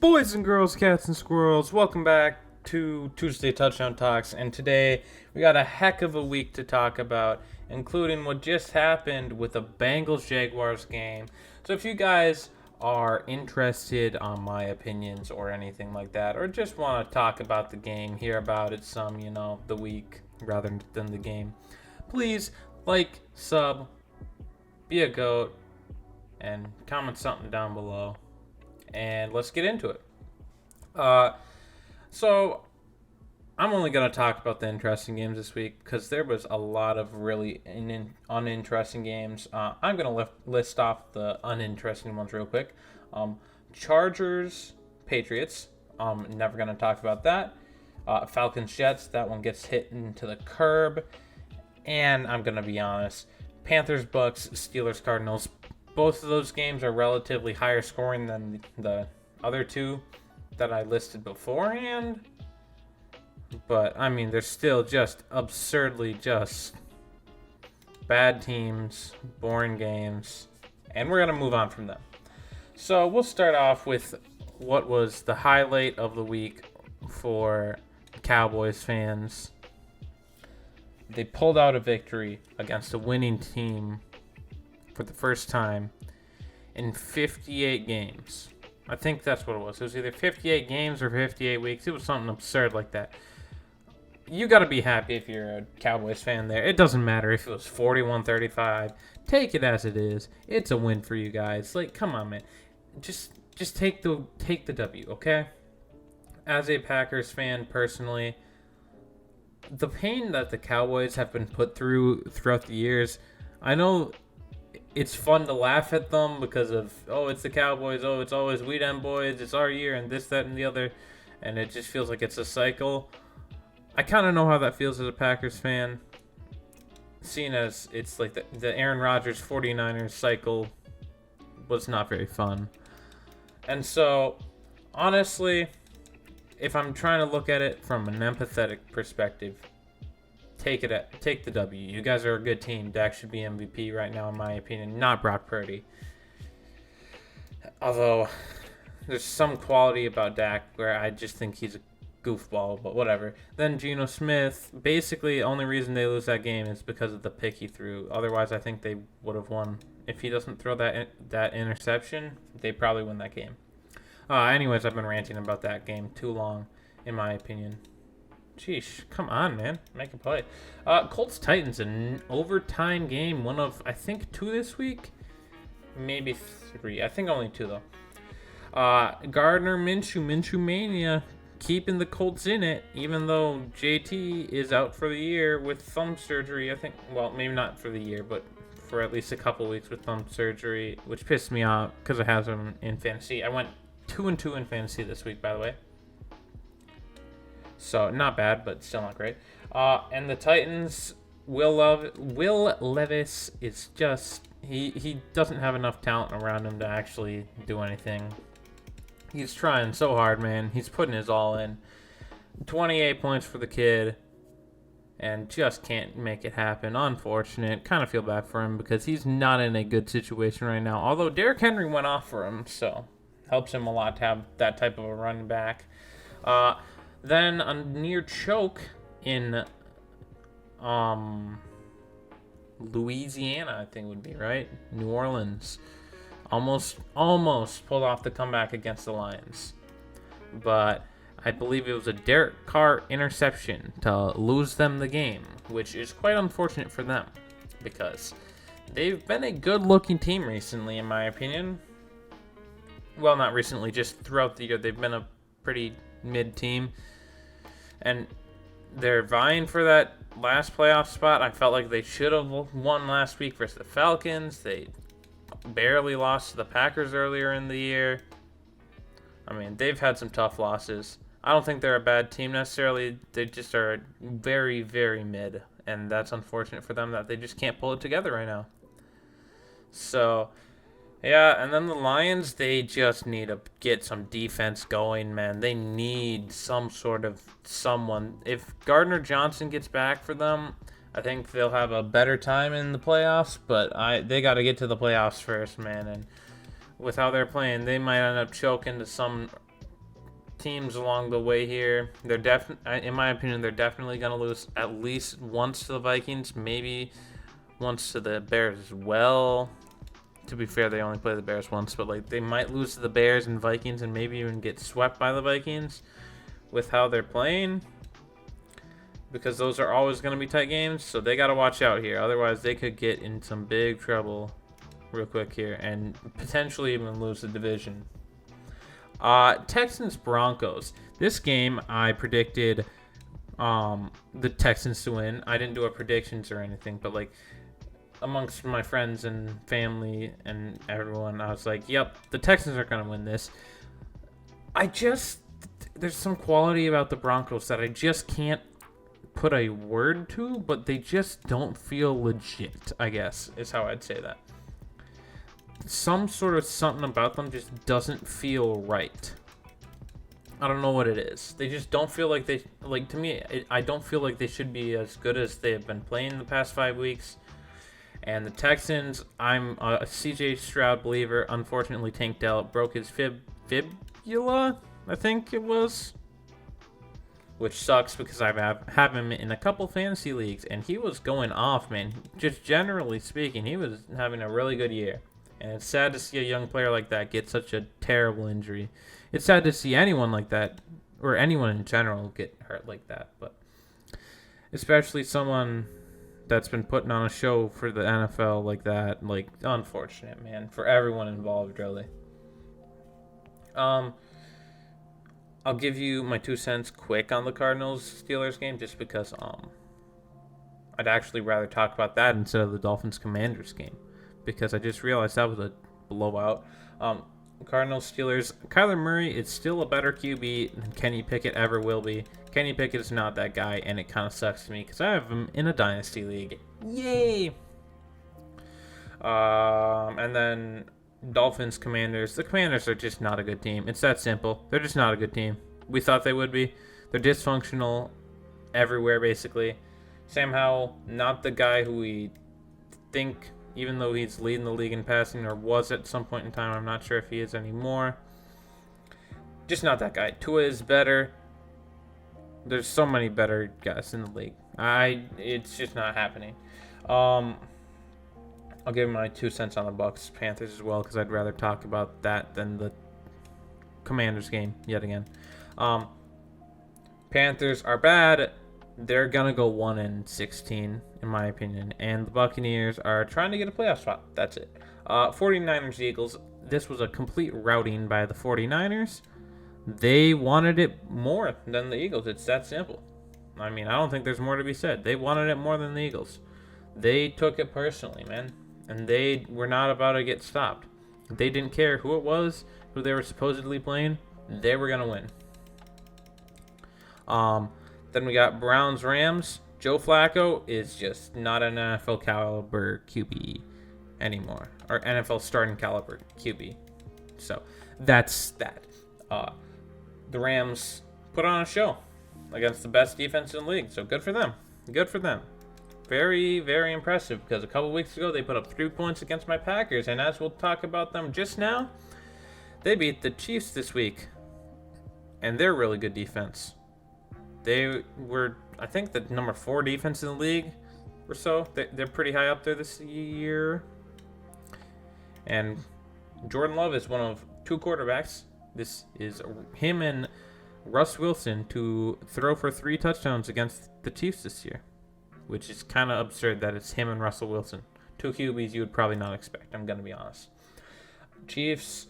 Boys and girls, cats and squirrels, welcome back to Tuesday Touchdown Talks, and today we got a heck of a week to talk about, including what just happened with the Bengals-Jaguars game. So if you guys are interested on my opinions or anything like that, or just want to talk about the game, hear about it some, the week rather than the game, please like, sub, be a goat, and comment something down below. And let's get into it. So I'm only going to talk about the interesting games this week because there was a lot of really uninteresting games. I'm going to list off the uninteresting ones real quick. Chargers, Patriots. Never going to talk about that. Falcons, Jets. That one gets hit into the curb. And I'm going to be honest. Panthers, Bucks, Steelers, Cardinals. Both of those games are relatively higher scoring than the other two that I listed beforehand. But, I mean, they're still just absurdly just bad teams, boring games, and we're going to move on from them. So, we'll start off with what was the highlight of the week for Cowboys fans. They pulled out a victory against a winning team for the first time in 58 games. I think that's what it was. It was either 58 games or 58 weeks. It was something absurd like that. You got to be happy if you're a Cowboys fan there. It doesn't matter if it was 41-35. Take it as it is. It's a win for you guys. Like, come on, man. Just take the W, okay? As a Packers fan, personally, the pain that the Cowboys have been put through throughout the years, I know it's fun to laugh at them because of, it's the Cowboys, it's always we them boys, it's our year, and this, that, and the other, and it just feels like it's a cycle. I kind of know how that feels as a Packers fan, seeing as it's like the Aaron Rodgers 49ers cycle was not very fun. And so, honestly, if I'm trying to look at it from an empathetic perspective, take the W. You guys are a good team. Dak should be MVP right now, in my opinion, not Brock Purdy. Although, there's some quality about Dak where I just think he's a goofball, but whatever. Then Geno Smith, basically, the only reason they lose that game is because of the pick he threw. Otherwise, I think they would have won. If he doesn't throw that interception, they probably win that game. Anyways, I've been ranting about that game too long, in my opinion. Sheesh, come on, man. Make a play. Colts-Titans, an overtime game. One of, I think, 2 this week? Maybe 3. I think only 2, though. Gardner Minshew Mania, keeping the Colts in it, even though JT is out for the year with thumb surgery. I think, well, maybe not for the year, but for at least a couple weeks with thumb surgery, which pissed me off because I have him in fantasy. I went 2-2 in fantasy this week, by the way. So, not bad, but still not great. And the Titans, Will Levis is just, he doesn't have enough talent around him to actually do anything. He's trying so hard, man. He's putting his all in. 28 points for the kid, and just can't make it happen. Unfortunate. Kind of feel bad for him because he's not in a good situation right now. Although Derrick Henry went off for him, so helps him a lot to have that type of a running back. Then a near choke in Louisiana, I think would be right. New Orleans. Almost pulled off the comeback against the Lions. But I believe it was a Derek Carr interception to lose them the game, which is quite unfortunate for them because they've been a good-looking team recently, in my opinion. Well, not recently, just throughout the year. They've been a pretty mid team. And they're vying for that last playoff spot. I felt like they should have won last week versus the Falcons. They barely lost to the Packers earlier in the year. I mean, they've had some tough losses. I don't think they're a bad team necessarily. They just are very, very mid. And that's unfortunate for them that they just can't pull it together right now. So, yeah, and then the Lions, they just need to get some defense going, man. They need some sort of someone. If Gardner Johnson gets back for them, I think they'll have a better time in the playoffs, but they got to get to the playoffs first, man. And with how they're playing, they might end up choking to some teams along the way here. In my opinion, they're definitely going to lose at least once to the Vikings, maybe once to the Bears as well. To be fair, they only play the Bears once, but like they might lose to the Bears and Vikings and maybe even get swept by the Vikings with how they're playing, because those are always going to be tight games, so they got to watch out here. Otherwise, they could get in some big trouble real quick here and potentially even lose the division. Texans Broncos. This game I predicted the Texans to win. I didn't do a predictions or anything, but like amongst my friends and family and everyone, I was like, yep, the Texans are going to win this. There's some quality about the Broncos that I just can't put a word to, but they just don't feel legit, I guess, is how I'd say that. Some sort of something about them just doesn't feel right. I don't know what it is. They just don't feel like to me, I don't feel like they should be as good as they have been playing the past 5 weeks. And the Texans, I'm a CJ Stroud believer. Unfortunately, Tank Dell broke his fibula, I think it was. Which sucks because I have him in a couple fantasy leagues. And he was going off, man. Just generally speaking, he was having a really good year. And it's sad to see a young player like that get such a terrible injury. It's sad to see anyone like that, or anyone in general, get hurt like that. But especially someone that's been putting on a show for the NFL like that. Like, unfortunate, man. For everyone involved, really. I'll give you my 2 cents quick on the Cardinals-Steelers game, just because I'd actually rather talk about that instead of the Dolphins-Commanders game, because I just realized that was a blowout. Cardinals-Steelers, Kyler Murray is still a better QB than Kenny Pickett ever will be. Kenny Pickett is not that guy, and it kind of sucks to me because I have him in a dynasty league. Yay! And then Dolphins, Commanders. The Commanders are just not a good team. It's that simple. They're just not a good team. We thought they would be. They're dysfunctional everywhere, basically. Sam Howell, not the guy who we think, even though he's leading the league in passing, or was at some point in time. I'm not sure if he is anymore. Just not that guy. Tua is better. There's so many better guys in the league. It's just not happening. I'll give my 2 cents on the Bucks Panthers as well, because I'd rather talk about that than the Commanders game yet again. Panthers are bad. They're gonna go 1-16 in my opinion, and the Buccaneers are trying to get a playoff spot. That's it. 49ers Eagles. This was a complete routing by the 49ers. They wanted it more than the Eagles. It's that simple. I mean, I don't think there's more to be said. They wanted it more than the Eagles. They took it personally, man. And they were not about to get stopped. They didn't care who it was, who they were supposedly playing. They were going to win. Then we got Browns-Rams. Joe Flacco is just not an NFL caliber QB anymore. Or NFL starting caliber QB. So, that's that. The Rams put on a show against the best defense in the league. So good for them. Good for them. Very, very impressive, because a couple weeks ago they put up 3 points against my Packers. And as we'll talk about them just now, they beat the Chiefs this week. And they're really good defense. They were, I think, the number 4 defense in the league or so. They're pretty high up there this year. And Jordan Love is one of 2 quarterbacks. This is him and Russ Wilson to throw for 3 touchdowns against the Chiefs this year, which is kind of absurd that it's him and Russell Wilson. 2 QBs you would probably not expect, I'm going to be honest. Chiefs,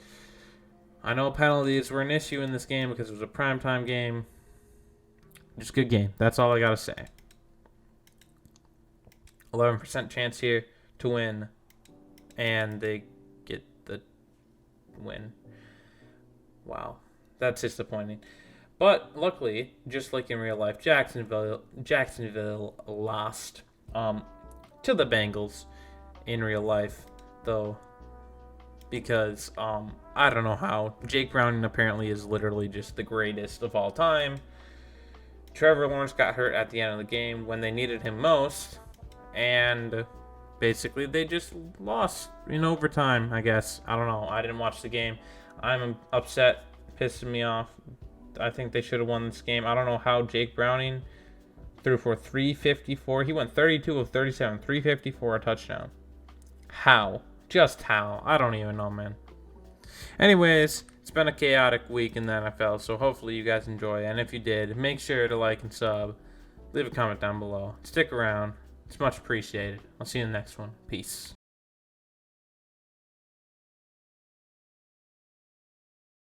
I know penalties were an issue in this game because it was a primetime game. Just a good game. That's all I got to say. 11% chance here to win, and they get the win. Wow, that's disappointing. But luckily, just like in real life, Jacksonville lost to the Bengals in real life, though, because I don't know how. Jake Browning apparently is literally just the greatest of all time. Trevor Lawrence got hurt at the end of the game when they needed him most, and basically they just lost in overtime, I guess. I don't know. I didn't watch the game. I'm upset, pissing me off I think they should have won this game. I don't know how Jake Browning threw for 354. He went 32 of 37, 354, a touchdown. How? Just how? I don't even know, man. Anyways, it's been a chaotic week in the NFL, so hopefully you guys enjoy. And if you did, make sure to like and sub. Leave a comment down below. Stick around. It's much appreciated. I'll see you in the next one. Peace.